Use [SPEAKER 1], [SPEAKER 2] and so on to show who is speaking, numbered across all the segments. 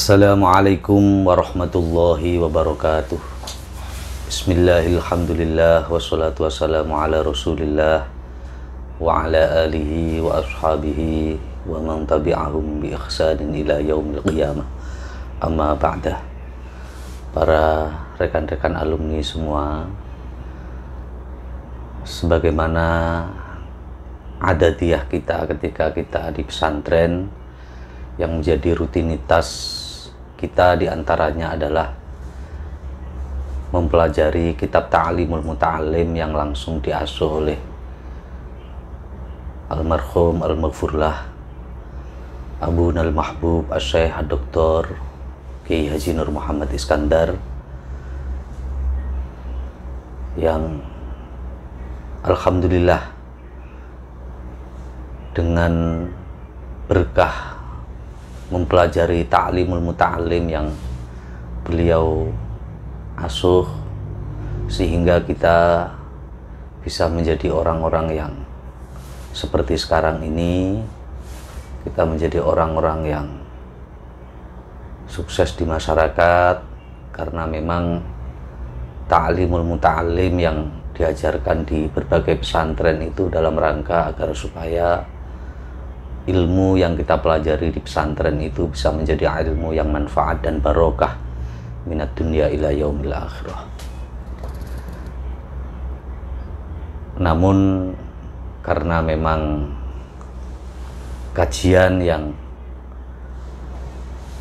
[SPEAKER 1] Assalamualaikum warahmatullahi wabarakatuh. Bismillahirrahmanirrahim. Wassalatu wassalamu ala rasulillah wa ala alihi wa ashabihi wa man tabi'ahum bi ihsanin ila yaumil qiyamah. Amma ba'dah. Para rekan-rekan alumni semua, sebagaimana adadiyah kita ketika kita di pesantren, yang menjadi rutinitas kita diantaranya adalah mempelajari kitab Ta'limul Muta'allim yang langsung diasuh oleh almarhum al-maghfurlah Abu Nal Mahbub Asy-Syaikh Dr. Kiai Haji Nur Muhammad Iskandar, yang alhamdulillah dengan berkah mempelajari Ta'limul Muta'allim yang beliau asuh, sehingga kita bisa menjadi orang-orang yang seperti sekarang ini. Kita menjadi orang-orang yang sukses di masyarakat karena memang Ta'limul Muta'allim yang diajarkan di berbagai pesantren itu dalam rangka agar supaya ilmu yang kita pelajari di pesantren itu bisa menjadi ilmu yang manfaat dan barokah minat dunia ila yaumil akhirah. Namun karena memang kajian yang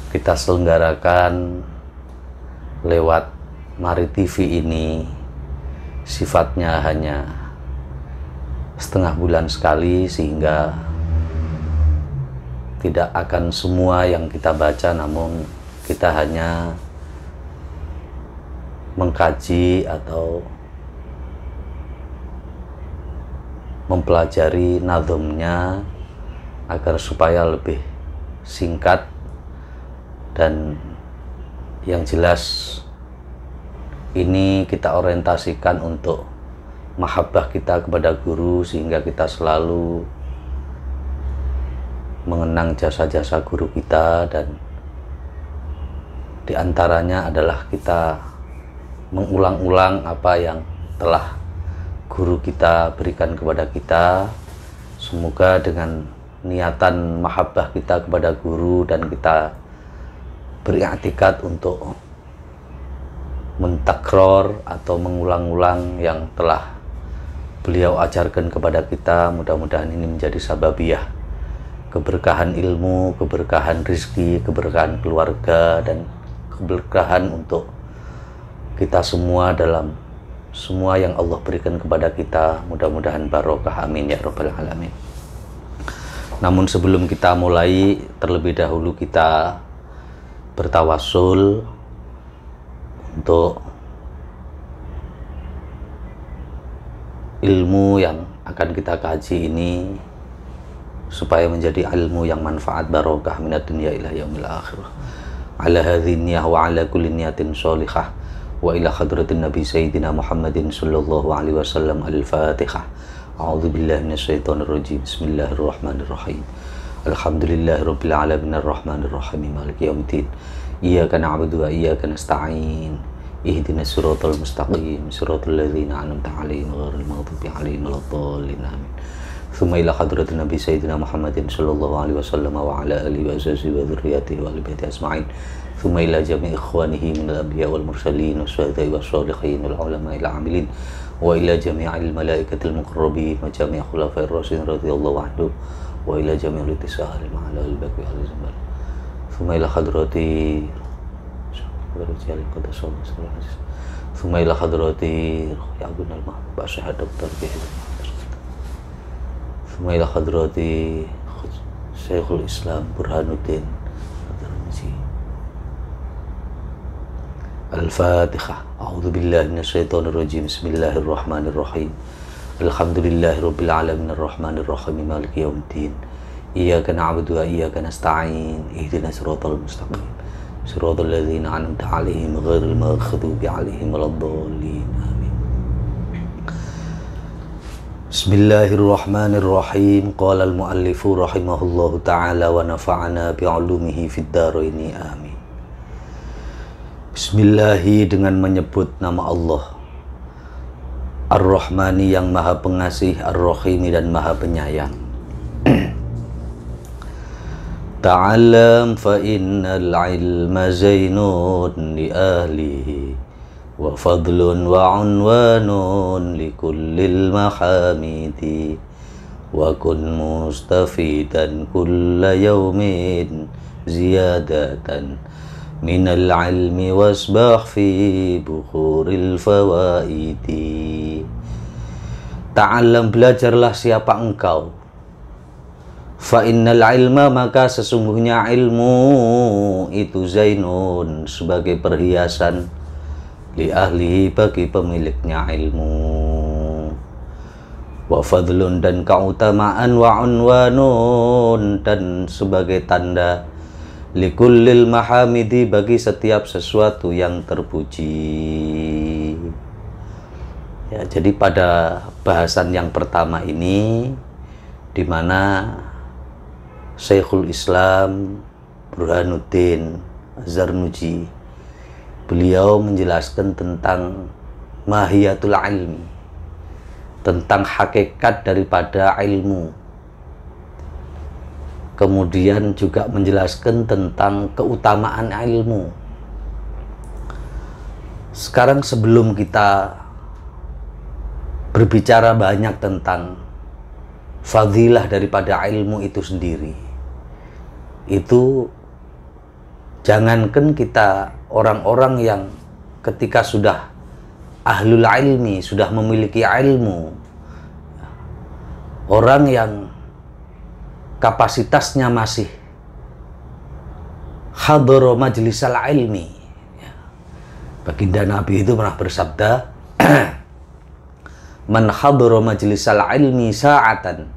[SPEAKER 1] kita selenggarakan lewat Mari TV ini sifatnya hanya setengah bulan sekali, sehingga tidak akan semua yang kita baca, namun kita hanya mengkaji atau mempelajari nazmnya agar supaya lebih singkat, dan yang jelas ini kita orientasikan untuk mahabbah kita kepada guru, sehingga kita selalu mengenang jasa-jasa guru kita, dan diantaranya adalah kita mengulang-ulang apa yang telah guru kita berikan kepada kita. Semoga dengan niatan mahabbah kita kepada guru dan kita beriktikad untuk mentakror atau mengulang-ulang yang telah beliau ajarkan kepada kita, mudah-mudahan ini menjadi sababiyah keberkahan ilmu, keberkahan rizki, keberkahan keluarga, dan keberkahan untuk kita semua dalam semua yang Allah berikan kepada kita. Mudah-mudahan barokah, amin ya rabbal alamin. Namun sebelum kita mulai, terlebih dahulu kita bertawassul untuk ilmu yang akan kita kaji ini supaya menjadi ilmu yang manfaat barokah minat dunia ila yaumil akhirah. Ala hadhihi niyah wa ala kulli niyatin sholihah wa ila hadratin nabi sayyidina Muhammadin sallallahu alaihi wasallam. Al-Fatihah. A'udzu billahi minasyaitonir rajim. Bismillahirrahmanirrahim. Alhamdulillahirabbil alamin arrahmanir rahim maliki yaumiddin. Iyyaka na'budu wa iyyaka nasta'in. Ihdinas siratal mustaqim, siratal ladzina an'amta 'alaihim ghairil maghdubi 'alaihim waladdallin. Amin. Tsumma ila hadratin nabi sayyidina Muhammadin sallallahu alaihi wasallam wa ala alihi wa sahbihi wa dzurriyyatihi wa ali baiti ajma'in. Tsumma ila jami'i ikhwanihi min al-anbiya wal mursalin wasyuhada'i wassalihin wal ulama'i al-'amilin wa ila jami'il malaikatil muqarrabin wa jami'i khulafa'ir rasyidin radhiyallahu anhum wa ila jami'il ittisahil ma'al al-baqi al-zaman. Tsumma ila hadrati Tsumma ila hadrati ya Abu Nal Mahbub Asy-Syaikh Dr. Kiai Tsumma ila hadrati Syekhul Islam Burhanuddin Al-Fatihah. A'udzu billahi minasyaitonir rajim. Bismillahirrahmanirrahim. Alhamdulillahirabbil alamin arrahmanir rahim maliki yaumiddin. Iyyaka na'budu wa iyyaka nasta'in. Ihdinas siratal mustaqim, siratal ladzina an'amta 'alaihim ghairil maghdubi 'alaihim waladdallin. Amin. Bismillahirrahmanirrahim. Qala al-muallifu rahimahullahu ta'ala wa nafa'ana bi'ulumihi fid dharaini amin. Bismillahi, dengan menyebut nama Allah, Ar-Rahmani yang maha pengasih, Ar-Rahimi dan maha penyayang. Ta'alam fa innal ilma zainun li ahlihi wa fadlun wa unwanun li kullil mahamidi wa kun mustafidan kulla yawmin ziyadatan minal ilmi wasbah fi bukhuril fawaidi. Ta'alam, belajarlah siapa engkau. Fa innal ilma, maka sesungguhnya ilmu itu zainun, sebagai perhiasan, li ahlihi, bagi pemiliknya ilmu, wa fadlun, dan keutamaan, wa unwanun, dan sebagai tanda, likullil mahamidi, bagi setiap sesuatu yang terpuji. Ya, jadi pada bahasan yang pertama ini, di mana Syekhul Islam Burhanuddin Az-Zarnuji, beliau menjelaskan tentang mahiyatul ilmi, tentang hakikat daripada ilmu. Kemudian juga menjelaskan tentang keutamaan ilmu. Sekarang sebelum kita berbicara banyak tentang fadilah daripada ilmu itu sendiri, itu jangankan kita orang-orang yang ketika sudah ahlul ilmi, sudah memiliki ilmu, orang yang kapasitasnya masih hadara majlisal ilmi. Baginda Nabi itu pernah bersabda, man hadara majlisal ilmi sa'atan,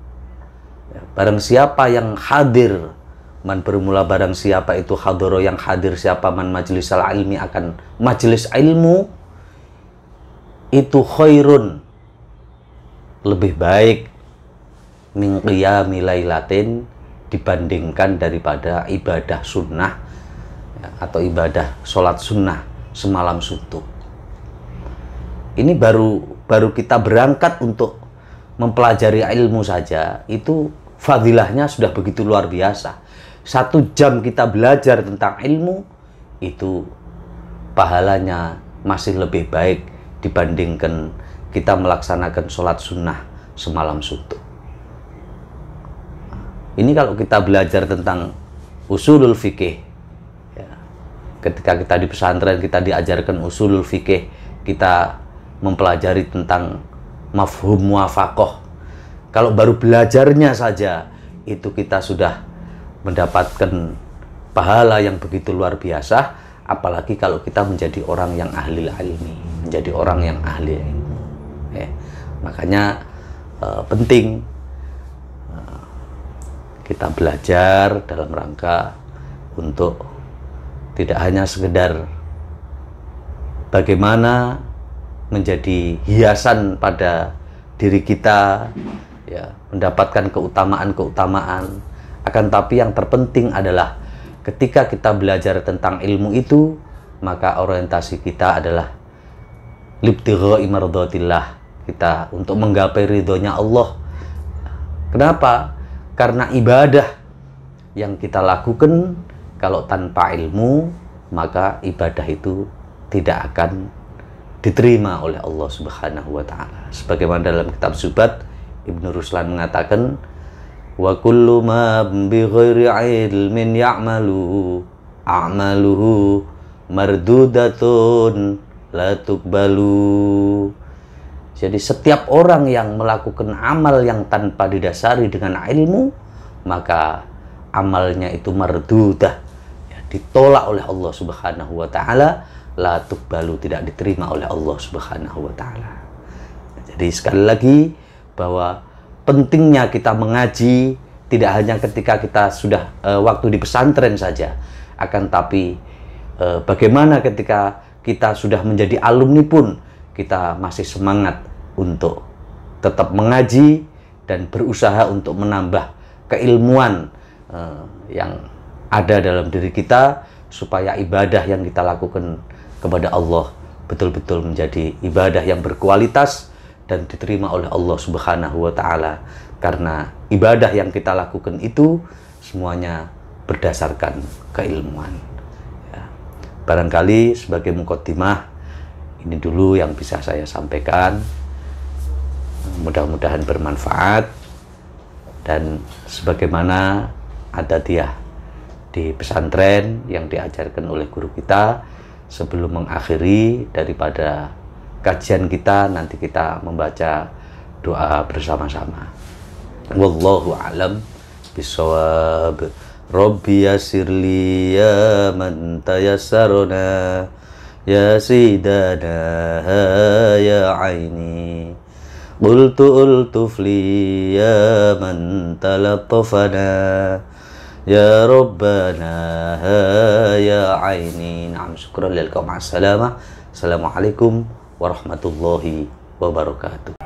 [SPEAKER 1] barang siapa yang hadir, man bermula barang siapa itu hadara, yang hadir siapa, man majlisal ilmi, akan majlis ilmu, itu khairun, lebih baik, min qiyami lailatin, dibandingkan daripada ibadah sunnah, ya, atau ibadah sholat sunnah semalam suntuk. Ini baru kita berangkat untuk mempelajari ilmu saja, itu fadilahnya sudah begitu luar biasa. 1 jam kita belajar tentang ilmu, itu pahalanya masih lebih baik dibandingkan kita melaksanakan sholat sunnah semalam suntuk. Ini kalau kita belajar tentang usulul fikih, ya, ketika kita di pesantren kita diajarkan usulul fikih, kita mempelajari tentang mafhum muwafaqah. Kalau baru belajarnya saja, itu kita sudah mendapatkan pahala yang begitu luar biasa, apalagi kalau kita menjadi orang yang ahli ilmi, menjadi orang yang ahli ilmu. Ya, makanya penting kita belajar dalam rangka untuk tidak hanya sekedar bagaimana menjadi hiasan pada diri kita, ya, mendapatkan keutamaan-keutamaan, akan tapi yang terpenting adalah ketika kita belajar tentang ilmu itu, maka orientasi kita adalah libtigha'i mardatillah, kita untuk menggapai ridhonya Allah. Kenapa? Karena ibadah yang kita lakukan kalau tanpa ilmu, maka ibadah itu tidak akan diterima oleh Allah Subhanahu wa ta'ala. Sebagaimana dalam kitab Zubat, Ibnu Ruslan mengatakan, wa kullu ma bi ghairi ilmin ya'malu a'maluhu mardudatun la tuqbalu. Jadi setiap orang yang melakukan amal yang tanpa didasari dengan ilmu, maka amalnya itu mardudah, ya, ditolak oleh Allah Subhanahu wa ta'ala, la tuqbalu, tidak diterima oleh Allah Subhanahu wa ta'ala. Jadi sekali lagi bahwa pentingnya kita mengaji tidak hanya ketika kita sudah waktu di pesantren saja, akan tapi bagaimana ketika kita sudah menjadi alumni pun kita masih semangat untuk tetap mengaji dan berusaha untuk menambah keilmuan yang ada dalam diri kita, supaya ibadah yang kita lakukan kepada Allah betul-betul menjadi ibadah yang berkualitas dan diterima oleh Allah Subhanahu wa Ta'ala, karena ibadah yang kita lakukan itu semuanya berdasarkan keilmuan. Ya. Barangkali sebagai muqaddimah, ini dulu yang bisa saya sampaikan. Mudah-mudahan bermanfaat, dan sebagaimana ada dia di pesantren yang diajarkan oleh guru kita, sebelum mengakhiri daripada kajian kita, nanti kita membaca doa bersama-sama. Wallahu a'lam bishawab. Rabbi yasirli ya man tayassarna ya sidana ya aini qultu fli ya man talattafana ya rabbana ya aini. Na'am, syukran lil qaum. Assalamualaikum warahmatullahi wabarakatuh.